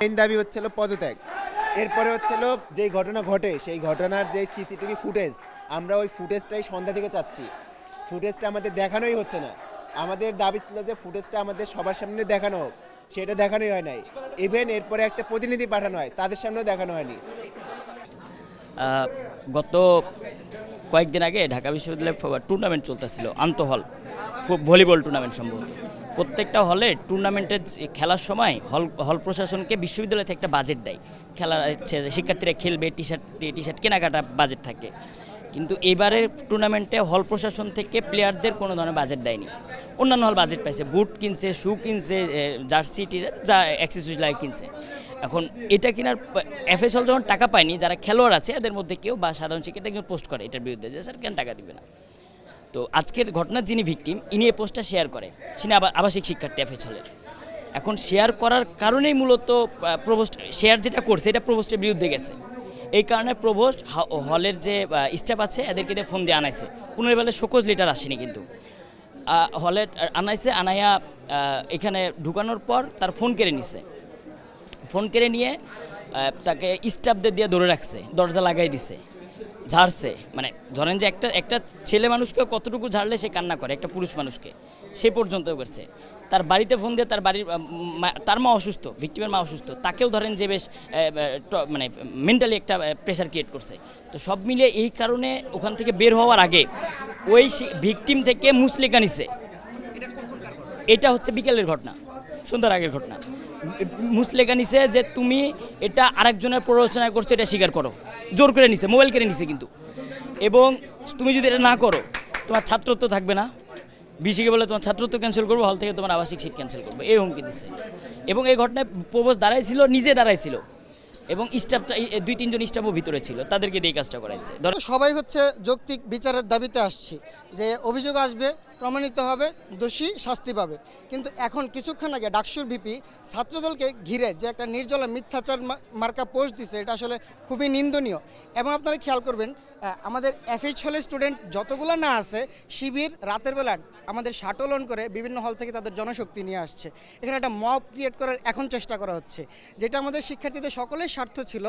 Main দাবি হচ্ছিল পদত্যাগ। এরপরে হচ্ছিল যেই ঘটনা ঘটে সেই ঘটনার যে সিসিটিভি ফুটেজ, আমরা ওই ফুটেজটাই সন্ধ্যা থেকে চাচ্ছি। ফুটেজটা আমাদের দেখানোই হচ্ছে না। আমাদের দাবি ছিল যে ফুটেজটা আমাদের সবার সামনে দেখানো হোক, সেটা দেখানোই হয় নাই। ইভেন এরপরে একটা প্রতিনিধি পাঠানো হয়, তাদের সামনেও দেখানো হয়নি। গত কয়েকদিন আগে ঢাকা বিশ্ববিদ্যালয়ে টুর্নামেন্ট চলতেছিল, আন্তঃহল ভলিবল টুর্নামেন্ট সম্ভবত। প্রত্যেকটা হলে টুর্নামেন্টের খেলার সময় হল প্রশাসনকে বিশ্ববিদ্যালয় থেকে একটা বাজেট দেয়। খেলা শিক্ষার্থীরা খেলবে, টি শার্ট কেনাকাটা বাজেট থাকে। কিন্তু এবারের টুর্নামেন্টে হল প্রশাসন থেকে প্লেয়ারদের কোনো ধরনের বাজেট দেয়নি। অন্যান্য হল বাজেট পাইছে, বুট কিনছে, শু কিনছে, জার্সি টি শার্ট যা অ্যাক্সেসরিজ লাগে কিনছে। এখন এটা কিনার এফএস হল যখন টাকা পায়নি, যারা খেলোয়াড় আছে এদের মধ্যে কেউ বা সাধারণ শিক্ষার্থী কেউ পোস্ট করে এটার বিরুদ্ধে যে স্যার কেন টাকা দিবে না। তো আজকের ঘটনার যিনি ভিকটিম, ইনি এই পোস্টটা শেয়ার করে। তিনি আবাসিক শিক্ষার্থী এফএস হলের। এখন শেয়ার করার কারণেই মূলত প্রভোস্ট শেয়ার যেটা করছে এটা প্রভোস্টের বিরুদ্ধে গেছে। এই কারণে প্রভোস্ট হলের যে স্টাফ আছে এদেরকে দিয়ে ফোন দিয়ে আনাইছে। পুনর্বেলে শোকজ লেটার আসেনি, কিন্তু হলে আনাইছে। আনাইয়া এখানে ঢুকানোর পর তার ফোন কেড়ে নিছে। ফোন কেড়ে নিয়ে তাকে স্টাফদের দিয়ে ধরে রাখছে, দরজা লাগাই দিছে, ঝাড়ছে। মানে ধরেন যে একটা ছেলে মানুষকে কতটুকু ঝাড়লে সে কান্না করে, একটা পুরুষ মানুষকে সে পর্যন্ত করছে। তার বাড়িতে ফোন দিয়ে তার মা অসুস্থ, ভিক্টিমের মা অসুস্থ, তাকেও ধরেন যে বেশ মানে মেন্টালি একটা প্রেশার ক্রিয়েট করছে। তো সব মিলিয়ে এই কারণে ওখান থেকে বের হওয়ার আগে ওই ভিকটিম থেকে মুচলেকা নিছে। এটা হচ্ছে বিকেলের ঘটনা, সন্ধ্যার আগের ঘটনা। মুচলেকা নিছে যে তুমি এটা আরেকজনের প্ররোচনা করছো, এটা স্বীকার করো। জোর করে নিছে, মোবাইল কেড়ে নিছে কিন্তু। এবং তুমি যদি এটা না করো তোমার ছাত্রত্ব থাকবে না, বিসিকে বলে তোমার ছাত্রত্ব ক্যান্সেল করবো, হল থেকে তোমার আবাসিক সিট ক্যান্সেল করবো, এই হুমকি দিচ্ছে। এবং এই ঘটনায় প্রবোজ দাঁড়াইছিল, নিজে দাঁড়াইছিল, এবং স্টাফটা 2-3 জন স্টাফও ভিতরে ছিল, তাদেরকে দিয়ে কাজটা করাইছে। সবাই হচ্ছে যৌক্তিক বিচারের দাবিতে আসছে যে অভিযোগ আসবে, প্রমাণিত হবে, দোষী শাস্তি পাবে। কিন্তু এখন কিছুক্ষণ আগে ডাকসুর ভিপি ছাত্রদলকে ঘিরে যে একটা নির্জলা মিথ্যাচার মার্কা পোস্ট দিছে, এটা আসলে খুবই নিন্দনীয়। এবং আপনারা খেয়াল করবেন, আমাদের এফএইচ হলের স্টুডেন্ট যতগুলো না আছে, শিবির রাতের বেলা আমাদের শাটল অন করে বিভিন্ন হল থেকে তাদের জনশক্তি নিয়ে আসছে। এখানে একটা মব ক্রিয়েট করার এখন চেষ্টা করা হচ্ছে, যেটা আমাদের শিক্ষার্থীদের সকলের স্বার্থ ছিল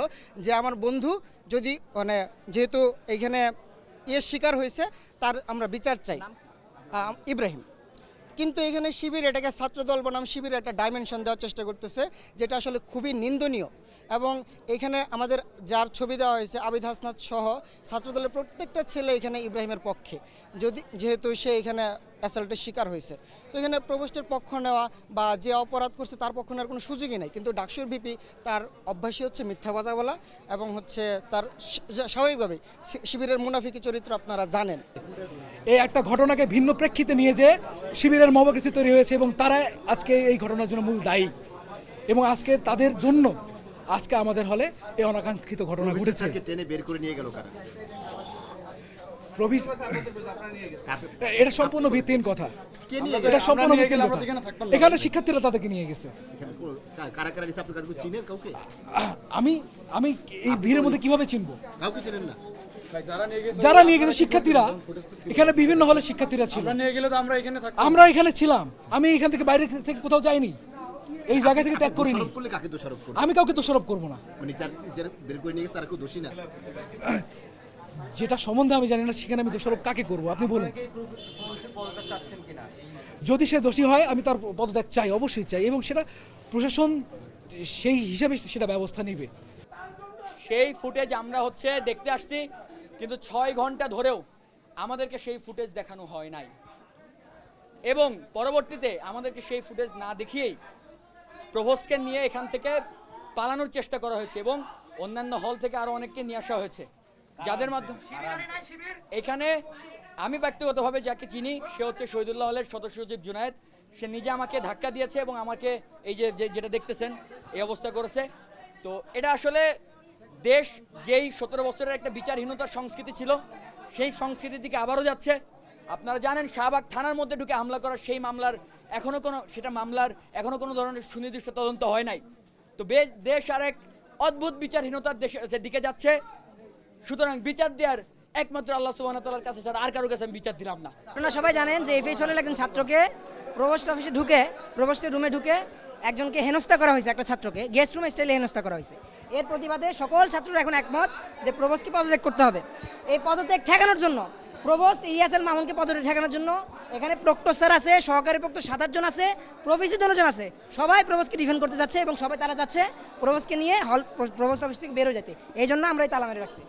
যে আমার বন্ধু যদি মানে যেহেতু এইখানে শিকার হয়েছে তার আমরা বিচার চাই, ইব্রাহিম। কিন্তু এখানে শিবির এটাকে ছাত্রদল বনাম শিবির একটা ডাইমেনশন দেওয়ার চেষ্টা করতেছে, যেটা আসলে খুবই নিন্দনীয়। এবং এখানে আমাদের যার ছবি দেওয়া হয়েছে আবিদ হাসনাত সহ ছাত্রদলের প্রত্যেকটা ছেলে এখানে ইব্রাহিমের পক্ষে, যেহেতু সে এখানে অ্যাসাল্টের শিকার হয়েছে। তো এখানে প্রভোস্টের পক্ষ নেওয়া বা যে অপরাধ করছে তার পক্ষ নেওয়ার কোনো সুযোগই নেই। কিন্তু ডাকসুর ভিপি তার অভ্যাসই হচ্ছে মিথ্যা কথা বলা, এবং হচ্ছে তার স্বাভাবিকভাবেই শিবিরের মুনাফিকি চরিত্র আপনারা জানেন। এই একটা ঘটনাকে ভিন্ন প্রেক্ষিতে নিয়ে যে শিবিরের মবকৃষি তৈরি হয়েছে, এবং তারা আজকে এই ঘটনার জন্য মূল দায়ী। এবং আজকে তাদের জন্য আজকে আমাদের হলে এই অনাকাঙ্ক্ষিত ঘটনা ঘটেছে। টেনে বের করে নিয়ে গেল কারা? এটা সম্পূর্ণ ভিত্তিহীন কথা, এটা সম্পূর্ণ ভিত্তিহীন কথা। এখানে শিক্ষার্থীরা তাদেরকে নিয়ে গেছে। আমি এই ভিড়ের মধ্যে কিভাবে চিনবো? যারা নিয়ে গেছে শিক্ষার্থীরা, এখানে বিভিন্ন হলে শিক্ষার্থীরা ছিল, আমরা এখানে ছিলাম। আমি এখান থেকে বাইরে থেকে কোথাও যাইনি, এই জায়গা থেকে ত্যাগ করিনি। আমি কাউকে দোষারোপ করবো না, যেটা সম্বন্ধে আমি জানি না সেখানে আমি দোষারোপ কাকে করবো আপনি বলুন। যদি সে দোষী হয় আমি তার পদত্যাগ চাই, অবশ্যই চাই, এবং সেটা প্রশাসন সেই হিসাবে সেটা ব্যবস্থা নেবে। সেই ফুটেজ আমরা দেখতে আসছি, কিন্তু 6 ঘন্টা ধরেও আমাদেরকে সেই ফুটেজ দেখানো হয় নাই, এবং পরবর্তীতে আমাদেরকে সেই ফুটেজ না দেখিয়েই প্রভোস্টকে নিয়ে এখান থেকে পালানোর চেষ্টা করা হয়েছে, এবং অন্যান্য হল থেকে আরো অনেককে নিয়ে আসা হয়েছে, যাদের মাধ্যমে এখানে আমি ব্যক্তিগতভাবে যাকে চিনি সে হচ্ছে শহীদুল্লাহ হলের সদস্য সচিব জুনায়েদ। সে নিজে আমাকে ধাক্কা দিয়েছে এবং আমাকে এই যেটা দেখতেছেন এই অবস্থা করেছে। তো এটা আসলে দেশ যেই 17 বছরের একটা বিচারহীনতার সংস্কৃতি ছিল, সেই সংস্কৃতির দিকে আবারও যাচ্ছে। আপনারা জানেন শাহবাগ থানার মধ্যে ঢুকে হামলা করার সেই মামলার এখনো কোনো ধরনের সুনির্দিষ্ট তদন্ত হয় নাই। তো দেশ আরেক অদ্ভুত বিচারহীনতার দিকে যাচ্ছে। সুতরাং বিচার দেওয়ার একমাত্র আল্লাহ সুবহানাহু ওয়া তাআলার কাছে ছাড়া আর কারো কাছে আমি বিচার দিলাম না। আপনারা সবাই জানেন যে এফএইচ হলের একজন ছাত্রকে প্রভোস্ট অফিসে ঢুকে, প্রভোস্টের রুমে ঢুকে একজনকে হেনস্থা করা হয়েছে, একটা ছাত্রকে গেস্ট রুম স্টাইলে হেনস্থা করা হয়েছে। এর প্রতিবাদে সকল ছাত্ররা এখন একমত যে প্রভোস্টকে পদত্যাগ করতে হবে। এই পদত্যাগ ঠেকানোর জন্য প্রভোস্ট ইলিয়াস মামুনকে পদত্যাগ ঠেকানোর জন্য এখানে প্রক্টর স্যার আছে, সহকারী প্রক্টর 7-8 জন আছে, প্রভিসি 12 জন আছে, সবাই প্রভোস্টকে ডিফেন্ড করতে যাচ্ছে এবং সবাই তারা যাচ্ছে প্রভোস্টকে নিয়ে প্রভোস্ট অফিস থেকে বেরো যেতে। এই জন্য আমরা এই তালা মেরে রাখছি।